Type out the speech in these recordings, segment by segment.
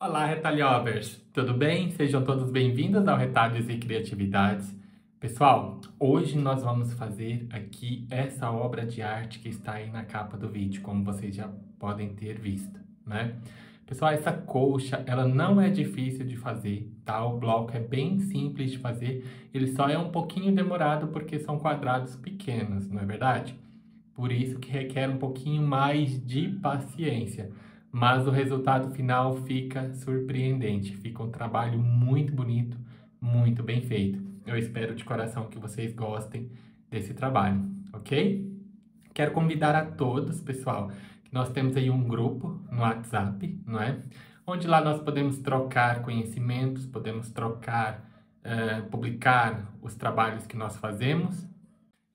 Olá, retalhovers! Tudo bem? Sejam todos bem-vindos ao Retalhos e Criatividades. Pessoal, hoje nós vamos fazer aqui essa obra de arte que está aí na capa do vídeo, como vocês já podem ter visto, né? Pessoal, essa colcha, ela não é difícil de fazer, tá? O bloco é bem simples de fazer, ele só é um pouquinho demorado porque são quadrados pequenos, não é verdade? Por isso que requer um pouquinho mais de paciência. Mas o resultado final fica surpreendente. Fica um trabalho muito bonito, muito bem feito. Eu espero de coração que vocês gostem desse trabalho, ok? Quero convidar a todos, pessoal, que nós temos aí um grupo no WhatsApp, não é? Onde lá nós podemos trocar conhecimentos, podemos trocar, publicar os trabalhos que nós fazemos.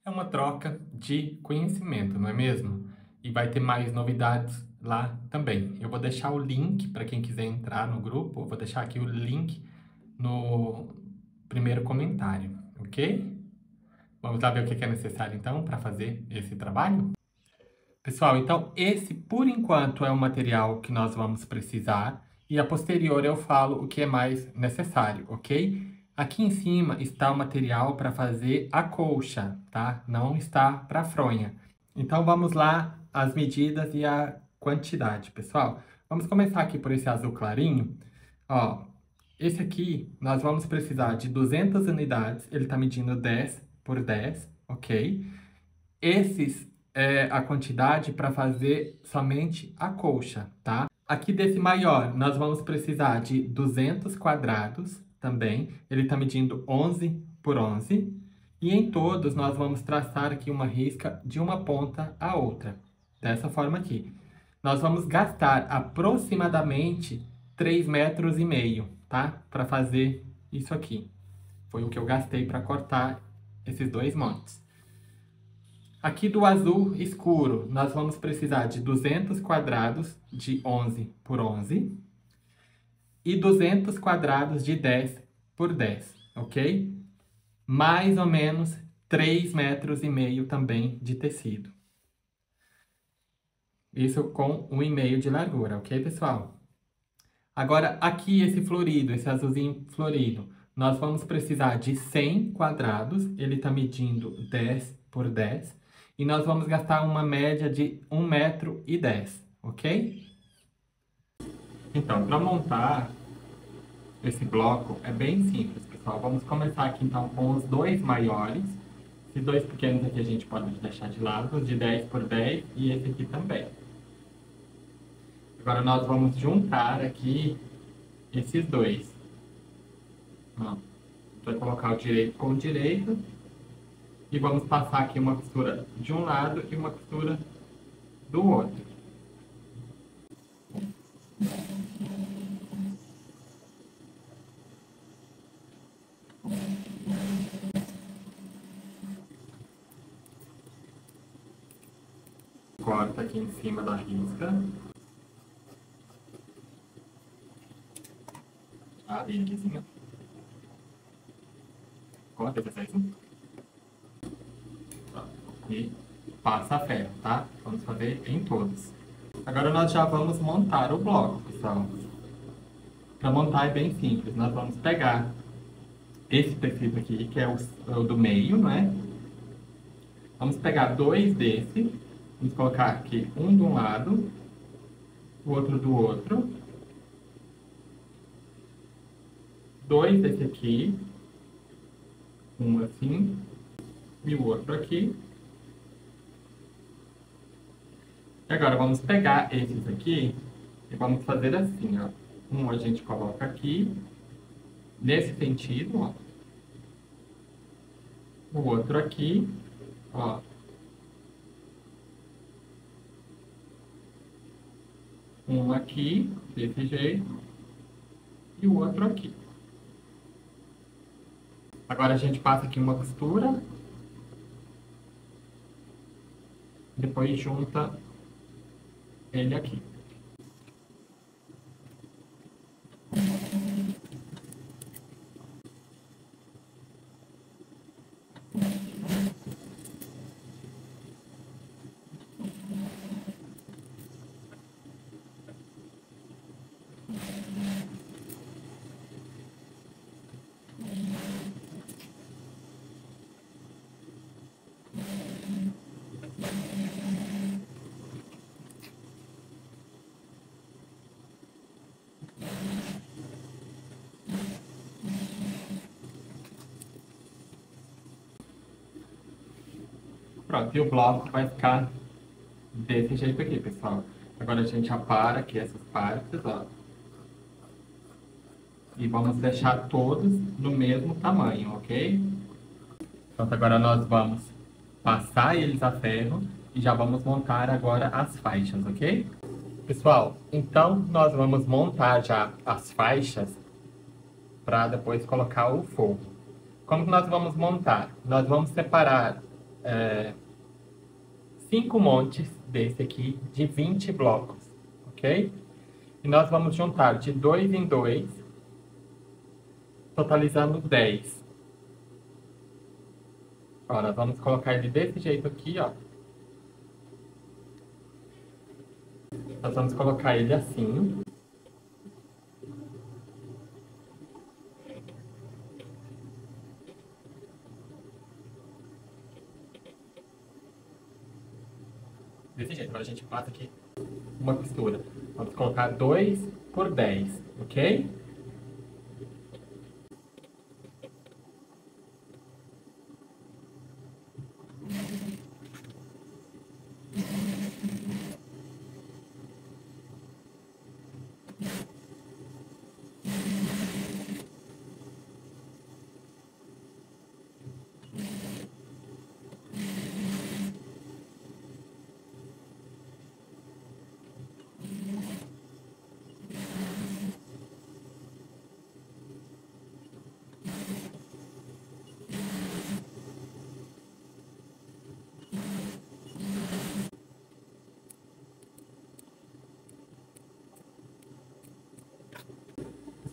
É uma troca de conhecimento, não é mesmo? E vai ter mais novidades lá também. Eu vou deixar o link para quem quiser entrar no grupo, eu vou deixar aqui o link no primeiro comentário, ok? Vamos lá ver o que é necessário então para fazer esse trabalho? Pessoal, então esse por enquanto é o material que nós vamos precisar e a posterior eu falo o que é mais necessário, ok? Aqui em cima está o material para fazer a colcha, tá? Não está para a fronha. Então vamos lá as medidas e a quantidade, pessoal. Vamos começar aqui por esse azul clarinho. Ó, esse aqui nós vamos precisar de 200 unidades, ele está medindo 10 por 10, ok? Esses é a quantidade para fazer somente a colcha, tá? Aqui desse maior, nós vamos precisar de 200 quadrados também. Ele está medindo 11 por 11. E em todos, nós vamos traçar aqui uma risca de uma ponta à outra. Dessa forma aqui. Nós vamos gastar aproximadamente 3,5 metros, tá? Para fazer isso aqui. Foi o que eu gastei para cortar esses dois montes. Aqui do azul escuro, nós vamos precisar de 200 quadrados de 11 por 11 e 200 quadrados de 10 por 10, ok? Mais ou menos 3,5 metros também de tecido. Isso com 1,5 de largura, ok, pessoal? Agora, aqui esse florido, esse azulzinho florido, nós vamos precisar de 100 quadrados, ele está medindo 10 por 10. E nós vamos gastar uma média de 1,10 metro, ok? Então, para montar esse bloco é bem simples, pessoal. Vamos começar aqui então com os dois maiores. Esses dois pequenos aqui a gente pode deixar de lado, os de 10 por 10 e esse aqui também. Agora nós vamos juntar aqui esses dois. Ó, vai colocar o direito com o direito. E vamos passar aqui uma costura de um lado e uma costura do outro. Corta aqui em cima da risca. Ali, aqui assim, ó. Corta esse assim. E passa ferro, tá? Vamos fazer em todos. Agora nós já vamos montar o bloco, pessoal. Para montar é bem simples. Nós vamos pegar esse tecido aqui, que é o do meio, né? Vamos pegar dois desses. Vamos colocar aqui um de um lado, o outro do outro. Dois desse aqui. Um assim. E o outro aqui. E agora vamos pegar esses aqui e vamos fazer assim, ó. Um a gente coloca aqui, nesse sentido, ó. O outro aqui, ó. Um aqui, desse jeito, e o outro aqui. Agora a gente passa aqui uma costura, depois junta ele aqui. Pronto, e o bloco vai ficar desse jeito aqui, pessoal. Agora a gente apara aqui essas partes, ó. E vamos deixar todos no mesmo tamanho, ok? Pronto, agora nós vamos passar eles a ferro e já vamos montar agora as faixas, ok? Pessoal, então nós vamos montar já as faixas para depois colocar o forro. Como que nós vamos montar? Nós vamos separar 5 montes desse aqui de 20 blocos, ok? E nós vamos juntar de 2 em 2, totalizando 10. Ó, nós vamos colocar ele desse jeito aqui, ó. Nós vamos colocar ele assim. Desse jeito. Agora a gente passa aqui uma costura. Vamos colocar 2 por 10, ok?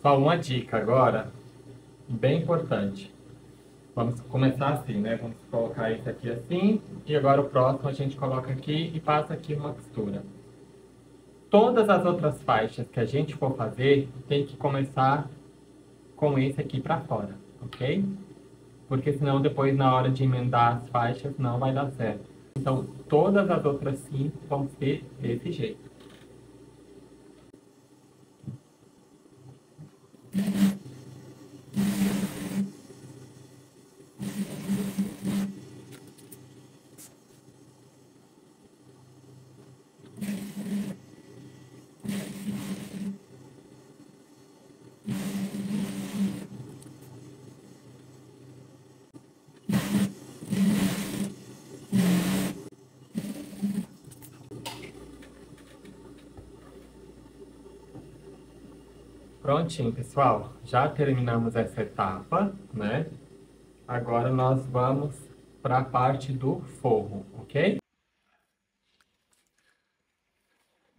Só uma dica agora, bem importante. Vamos começar assim, né? Vamos colocar esse aqui assim, e agora o próximo a gente coloca aqui e passa aqui uma costura. Todas as outras faixas que a gente for fazer, tem que começar com esse aqui pra fora, ok? Porque senão depois na hora de emendar as faixas não vai dar certo. Então, todas as outras 5 vão ser desse jeito. Prontinho, pessoal. Já terminamos essa etapa, né? Agora nós vamos para a parte do forro, ok?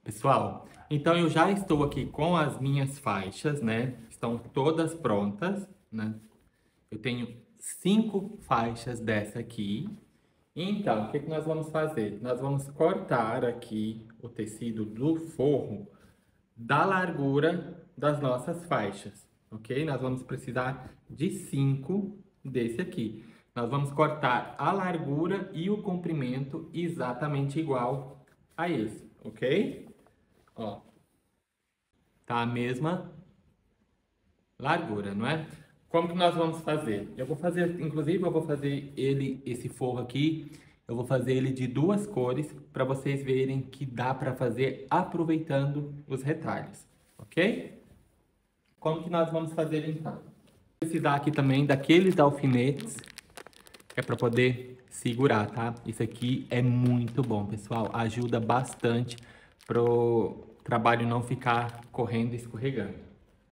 Pessoal, então eu já estou aqui com as minhas faixas, né? Estão todas prontas, né? Eu tenho 5 faixas dessa aqui. Então, o que nós vamos fazer? Nós vamos cortar aqui o tecido do forro da largura das nossas faixas, ok? Nós vamos precisar de 5 desse aqui. Nós vamos cortar a largura e o comprimento exatamente igual a esse, ok? Ó, tá a mesma largura, não é? Como que nós vamos fazer? Eu vou fazer, inclusive eu vou fazer esse forro aqui, eu vou fazer ele de 2 cores para vocês verem que dá para fazer aproveitando os retalhos, ok? Como que nós vamos fazer então? Vou precisar aqui também daqueles alfinetes que é para poder segurar, tá? Isso aqui é muito bom, pessoal, ajuda bastante pro trabalho não ficar correndo e escorregando.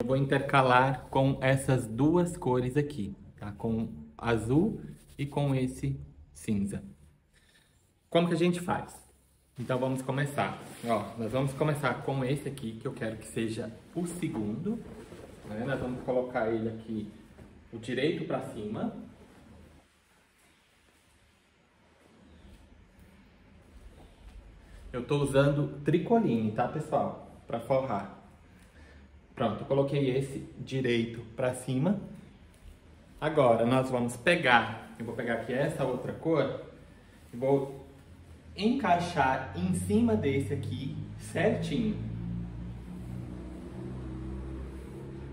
Eu vou intercalar com essas 2 cores aqui, tá? Com azul e com esse cinza. Como que a gente faz? Então vamos começar. Ó, nós vamos começar com esse aqui, que eu quero que seja o segundo, né? Nós vamos colocar ele aqui, o direito para cima. Eu tô usando tricoline, tá, pessoal? Para forrar. Pronto, eu coloquei esse direito para cima. Agora, nós vamos pegar, eu vou pegar aqui essa outra cor e vou encaixar em cima desse aqui, certinho.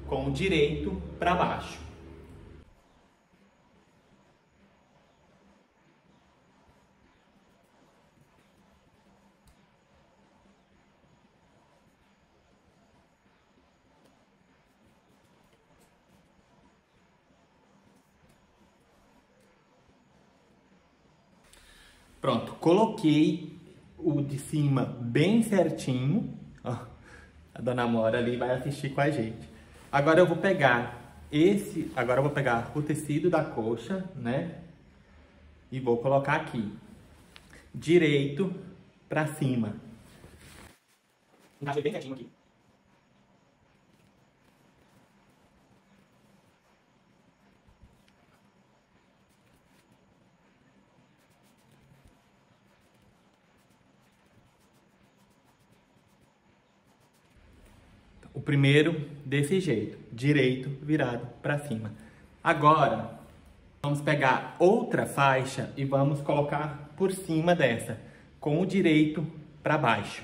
Com o direito para baixo. Pronto, coloquei o de cima bem certinho. Ó, a dona Amora ali vai assistir com a gente. Agora eu vou pegar o tecido da coxa, né? E vou colocar aqui, direito pra cima. Encaixei bem certinho aqui. O primeiro desse jeito, direito virado para cima. Agora, vamos pegar outra faixa e vamos colocar por cima dessa, com o direito para baixo.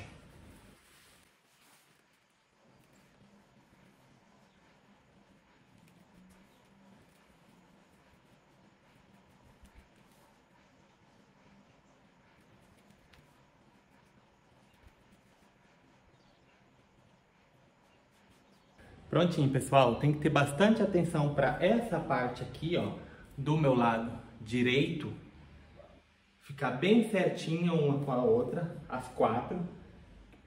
Prontinho, pessoal. Tem que ter bastante atenção para essa parte aqui, ó, do meu lado direito, ficar bem certinha uma com a outra, as quatro,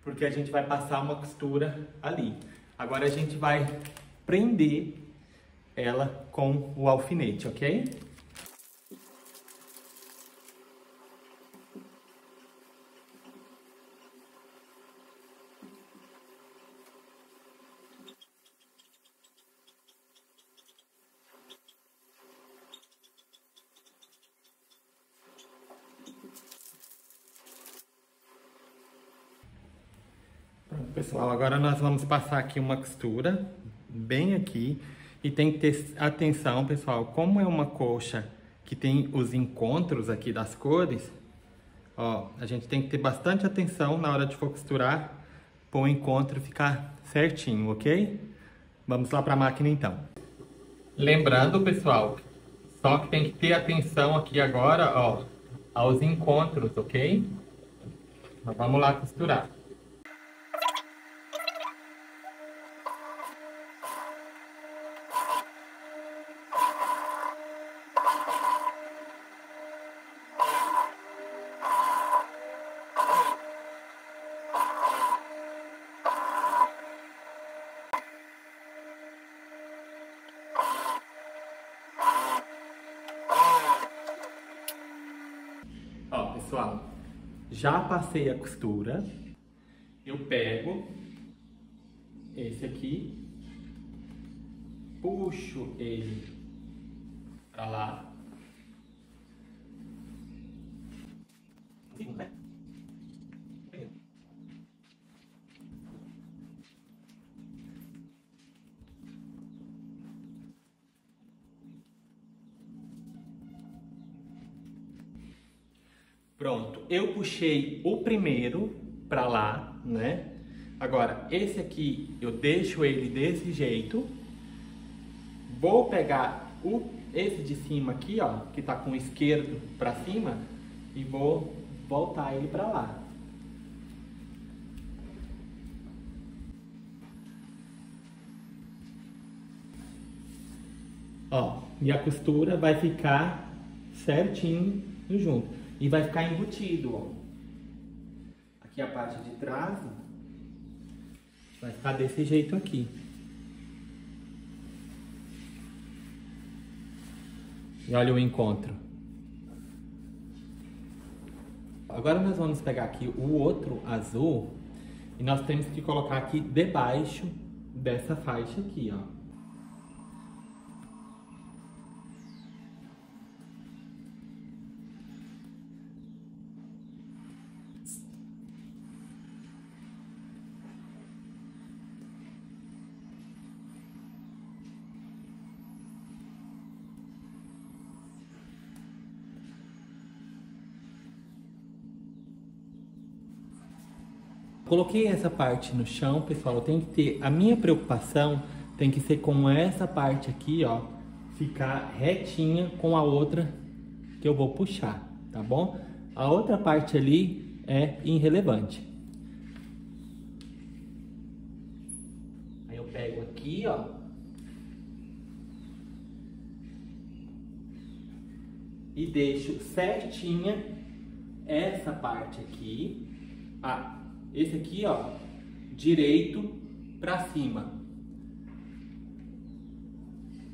porque a gente vai passar uma costura ali. Agora a gente vai prender ela com o alfinete, ok? Pronto, pessoal, agora nós vamos passar aqui uma costura, bem aqui, e tem que ter atenção, pessoal, como é uma coxa que tem os encontros aqui das cores, ó, a gente tem que ter bastante atenção na hora de for costurar, para o encontro ficar certinho, ok? Vamos lá para a máquina então. Lembrando, pessoal, só que tem que ter atenção aqui agora, ó, aos encontros, ok? Então, vamos lá costurar. Ó, pessoal, já passei a costura, eu pego esse aqui, puxo ele pra lá, pronto, eu puxei o primeiro pra lá, né? Agora, esse aqui, eu deixo ele desse jeito. Vou pegar esse de cima aqui, ó, que tá com o esquerdo pra cima, e vou voltar ele pra lá. Ó, e a costura vai ficar certinho junto. E vai ficar embutido, ó. Aqui a parte de trás vai ficar desse jeito aqui. E olha o encontro. Agora nós vamos pegar aqui o outro azul e nós temos que colocar aqui debaixo dessa faixa aqui, ó. Coloquei essa parte no chão, pessoal, tem que ter, a minha preocupação tem que ser com essa parte aqui, ó, ficar retinha com a outra que eu vou puxar, tá bom? A outra parte ali é irrelevante. Aí eu pego aqui, ó, e deixo certinha essa parte aqui, esse aqui, ó, direito pra cima.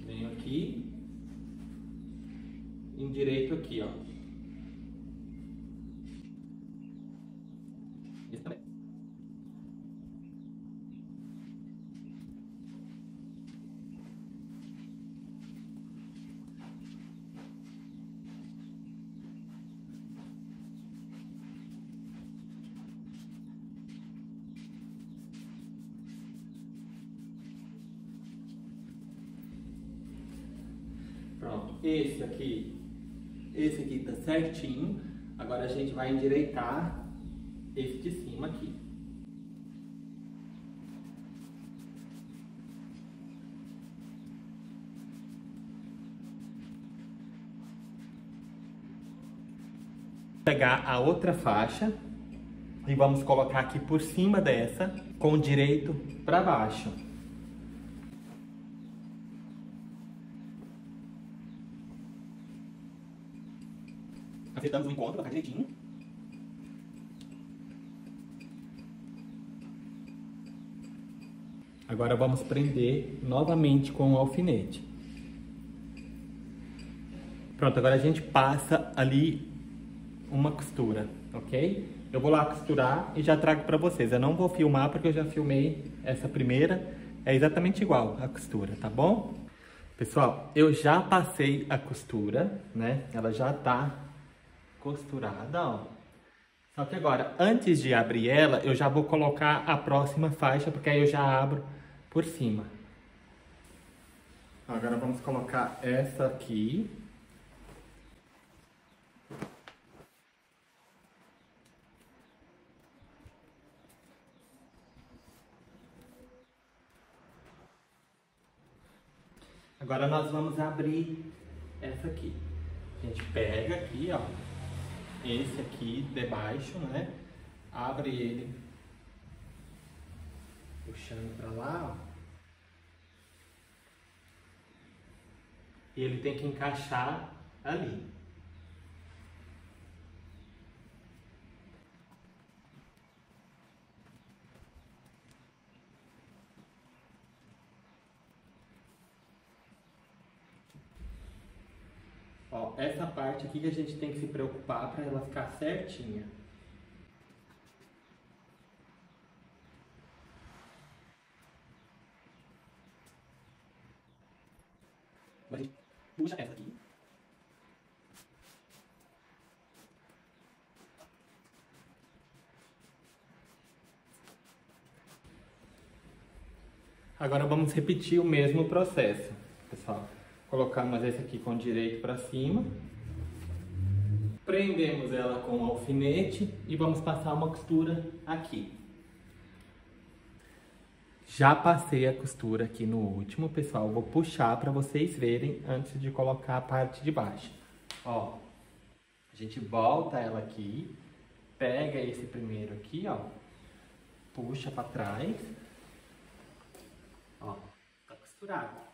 Venho aqui, endireito aqui, ó. Esse também. Pronto, esse aqui tá certinho. Agora a gente vai endireitar esse de cima aqui. Pegar a outra faixa e vamos colocar aqui por cima dessa, com o direito para baixo. Acertamos o encontro, vai ficar direitinho. Agora vamos prender novamente com o alfinete. Pronto, agora a gente passa ali uma costura, ok? Eu vou lá costurar e já trago para vocês. Eu não vou filmar porque eu já filmei essa primeira. É exatamente igual a costura, tá bom? Pessoal, eu já passei a costura, né? Ela já tá costurada, ó. Só que agora, antes de abrir ela, eu já vou colocar a próxima faixa, porque aí eu já abro por cima. Agora vamos colocar essa aqui. Agora nós vamos abrir essa aqui. A gente pega aqui, ó, esse aqui de baixo, né? Abre ele, puxando pra lá, ó. E ele tem que encaixar ali. Ó, essa parte aqui que a gente tem que se preocupar para ela ficar certinha. A gente puxa essa aqui. Agora vamos repetir o mesmo processo, pessoal. Colocamos esse aqui com o direito para cima. Prendemos ela com o alfinete e vamos passar uma costura aqui. Já passei a costura aqui no último, pessoal. Vou puxar para vocês verem antes de colocar a parte de baixo. Ó, a gente volta ela aqui, pega esse primeiro aqui, ó, puxa para trás. Ó, tá costurado.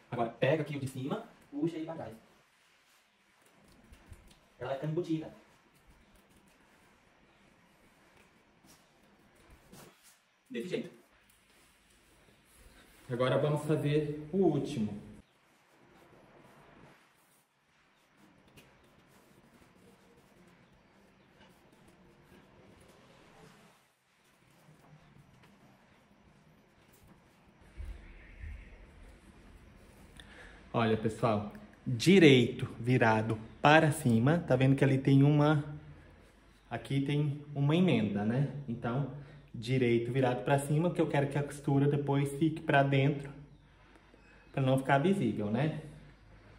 Agora, pega aqui o de cima, puxa aí pra trás. Ela vai ficando embutida. Desse jeito. Agora vamos fazer o último. Olha, pessoal, direito virado para cima, tá vendo que ali tem aqui tem uma emenda, né? Então, direito virado para cima, porque eu quero que a costura depois fique para dentro, para não ficar visível, né?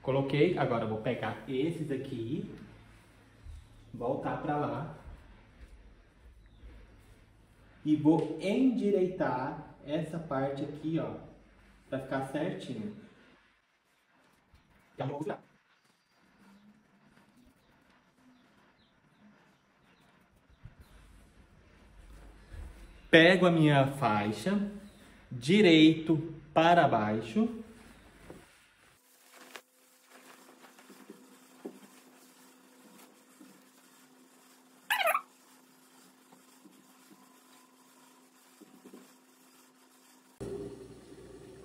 Coloquei, agora eu vou pegar esses aqui, voltar para lá e vou endireitar essa parte aqui, ó, para ficar certinho. Já vou costurar. Pego a minha faixa, direito para baixo,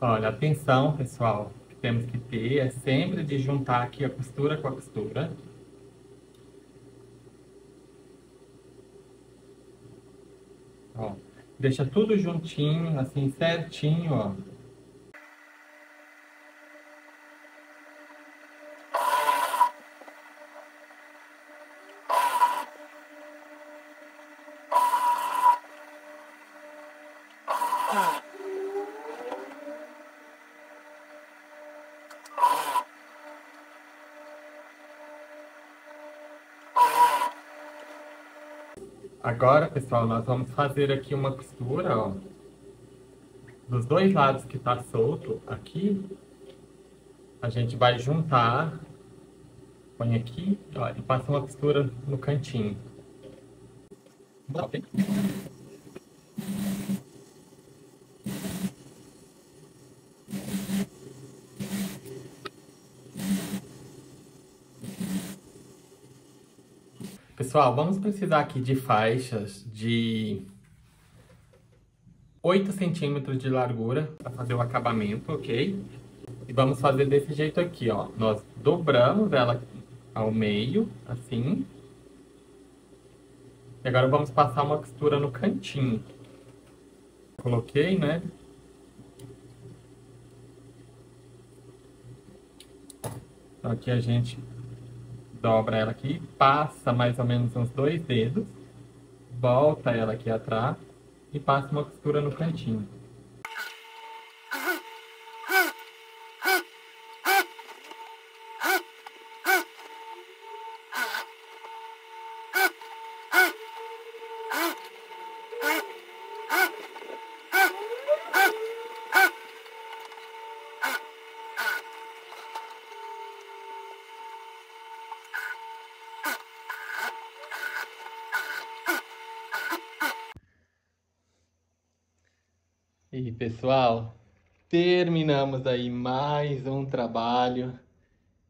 Olha, atenção, pessoal, que temos que ter é sempre de juntar aqui a costura com a costura. Ó, deixa tudo juntinho, assim, certinho, ó. Agora, pessoal, nós vamos fazer aqui uma costura, ó. Dos dois lados que tá solto aqui, a gente vai juntar, põe aqui, ó, e passa uma costura no cantinho. Ok? Pessoal, vamos precisar aqui de faixas de 8 centímetros de largura para fazer o acabamento, ok? E vamos fazer desse jeito aqui, ó. Nós dobramos ela ao meio, assim. E agora vamos passar uma costura no cantinho. Coloquei, né? Então aqui a gente dobra ela aqui, passa mais ou menos uns 2 dedos, volta ela aqui atrás e passa uma costura no cantinho. E pessoal, terminamos aí mais um trabalho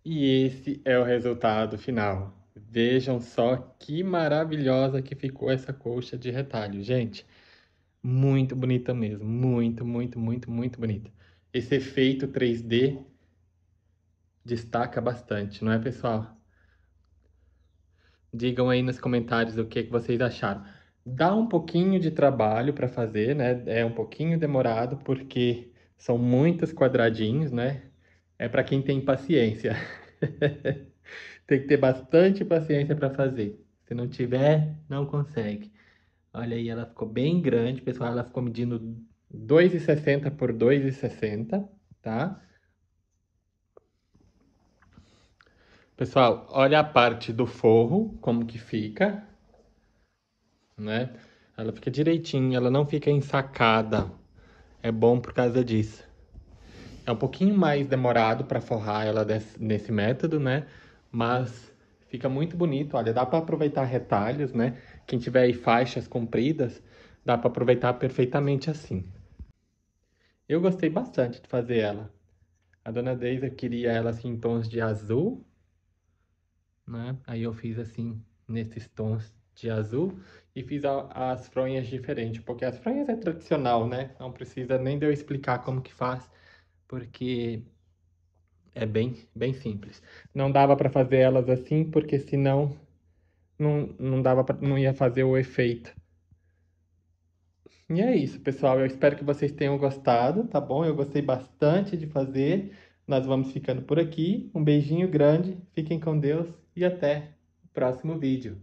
e esse é o resultado final. Vejam só que maravilhosa que ficou essa colcha de retalho, gente. Muito bonita mesmo, muito, muito, muito, muito bonita. Esse efeito 3D destaca bastante, não é, pessoal? Digam aí nos comentários o que vocês acharam. Dá um pouquinho de trabalho para fazer, né? É um pouquinho demorado porque são muitos quadradinhos, né? É para quem tem paciência. Tem que ter bastante paciência para fazer. Se não tiver, não consegue. Olha aí, ela ficou bem grande, pessoal. Ela ficou medindo 2,60 por 2,60, tá? Pessoal, olha a parte do forro, como que fica, né? Ela fica direitinho, ela não fica ensacada. É bom por causa disso. É um pouquinho mais demorado para forrar ela nesse método, né? Mas fica muito bonito. Olha, dá para aproveitar retalhos, né? Quem tiver aí faixas compridas, dá para aproveitar perfeitamente assim. Eu gostei bastante de fazer ela. A dona Deisa queria ela assim em tons de azul, né? Aí eu fiz assim nesses tons de azul e fiz as fronhas diferentes, porque as fronhas é tradicional, né? Não precisa nem de eu explicar como que faz, porque é bem simples. Não dava para fazer elas assim, porque senão não dava não ia fazer o efeito. E é isso, pessoal. Eu espero que vocês tenham gostado, tá bom? Eu gostei bastante de fazer. Nós vamos ficando por aqui. Um beijinho grande, fiquem com Deus e até o próximo vídeo.